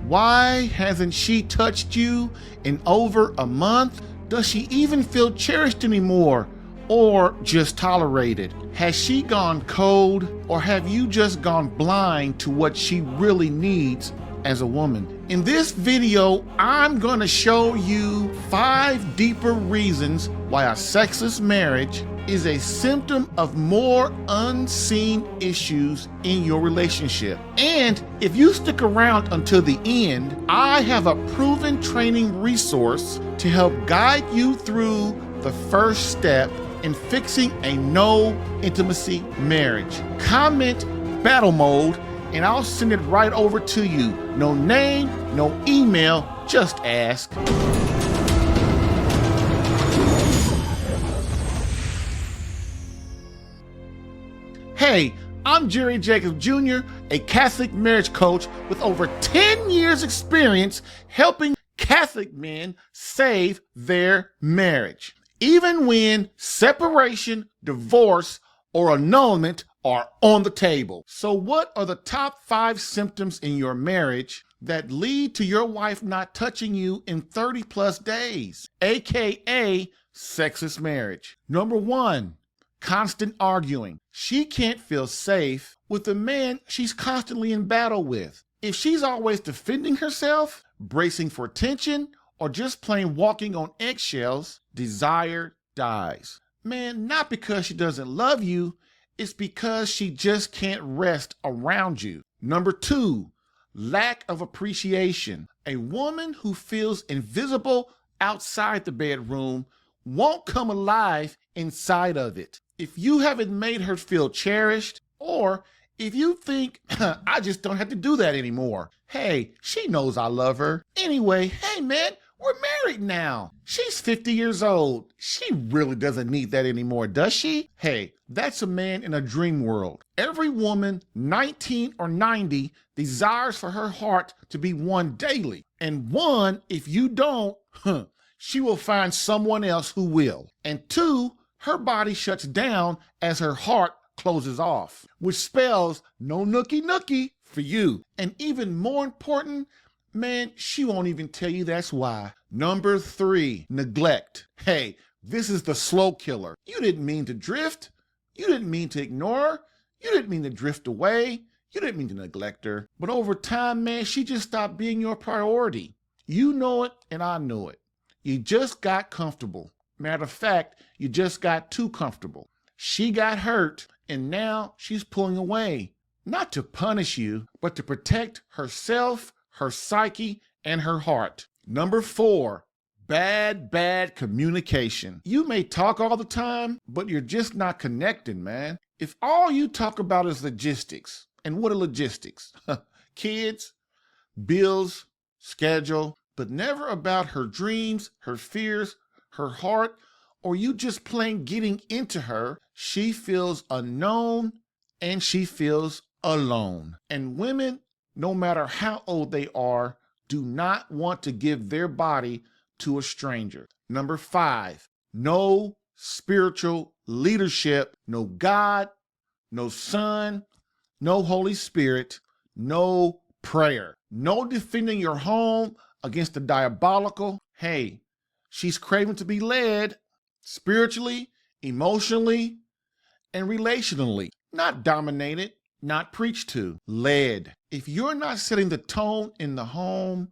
Why hasn't she touched you in over a month? Does she even feel cherished anymore, or just tolerated? Has she gone cold, or have you just gone blind to what she really needs as a woman? In this video, I'm gonna show you 5 deeper reasons why a sexless marriage is a symptom of more unseen issues in your relationship. And if you stick around until the end, I have a proven training resource to help guide you through the first step in fixing a no intimacy marriage. Comment battle mode and I'll send it right over to you. No name, no email, just ask. Hey, I'm Jerry Jacobs Jr., a Catholic marriage coach with over 10 years experience helping Catholic men save their marriage, even when separation, divorce, or annulment are on the table. So what are the top 5 symptoms in your marriage that lead to your wife not touching you in 30 plus days, aka sexless marriage? Number 1, constant arguing. She can't feel safe with the man she's constantly in battle with. If she's always defending herself, bracing for tension, or just plain walking on eggshells, desire dies. Man, not because she doesn't love you, it's because she just can't rest around you. Number 2, lack of appreciation. A woman who feels invisible outside the bedroom won't come alive inside of it. If you haven't made her feel cherished, or if you think, I just don't have to do that anymore. Hey, she knows I love her. Anyway, hey man, we're married now. She's 50 years old. She really doesn't need that anymore, does she? Hey, that's a man in a dream world. Every woman, 19 or 90, desires for her heart to be won daily. And 1, if you don't, she will find someone else who will. And 2, her body shuts down as her heart closes off, which spells no nookie nookie for you. And even more important, man, she won't even tell you that's why. Number 3, neglect. Hey, this is the slow killer. You didn't mean to drift. You didn't mean to ignore her. You didn't mean to drift away. You didn't mean to neglect her. But over time, man, she just stopped being your priority. You know it and I know it. You just got comfortable. Matter of fact, you just got too comfortable. She got hurt and now she's pulling away. Not to punish you, but to protect herself, her psyche, and her heart. Number 4, bad communication. You may talk all the time, but you're just not connecting, man. If all you talk about is logistics, and what are logistics? Kids, bills, schedule, but never about her dreams, her fears, her heart, or you just plain getting into her, she feels unknown and she feels alone. And women, no matter how old they are, do not want to give their body to a stranger. Number 5, no spiritual leadership, no God, no Son, no Holy Spirit, no prayer, no defending your home against the diabolical. Hey, she's craving to be led spiritually, emotionally, and relationally, not dominated, not preached to, led. If you're not setting the tone in the home,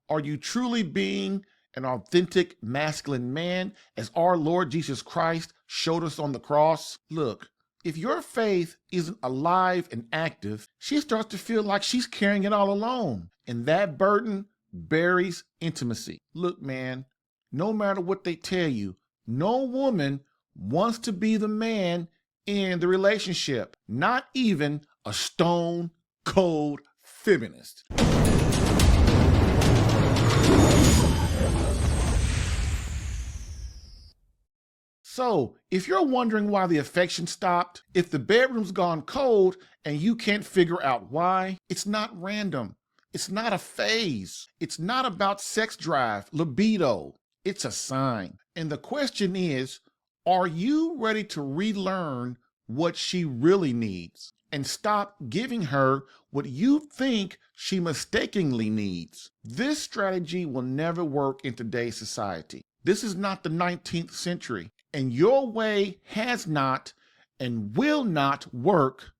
are you truly being an authentic masculine man as our Lord Jesus Christ showed us on the cross? Look, if your faith isn't alive and active, she starts to feel like she's carrying it all alone. And that burden buries intimacy. Look, man, no matter what they tell you, no woman wants to be the man in the relationship, not even a stone cold feminist. So, if you're wondering why the affection stopped, if the bedroom's gone cold and you can't figure out why, it's not random. It's not a phase. It's not about sex drive, libido. It's a sign. And the question is, are you ready to relearn what she really needs? and stop giving her what you think she mistakenly needs. This strategy will never work in today's society. This is not the 19th century, and your way has not and will not work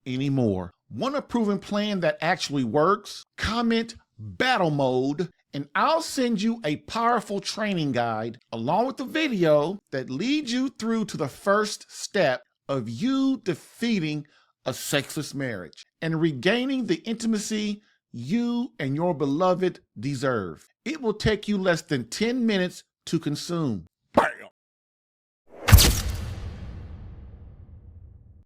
anymore. Want a proven plan that actually works? Comment battle mode and I'll send you a powerful training guide along with the video that leads you through to the first step of you defeating a sexless marriage and regaining the intimacy you and your beloved deserve. It will take you less than 10 minutes to consume.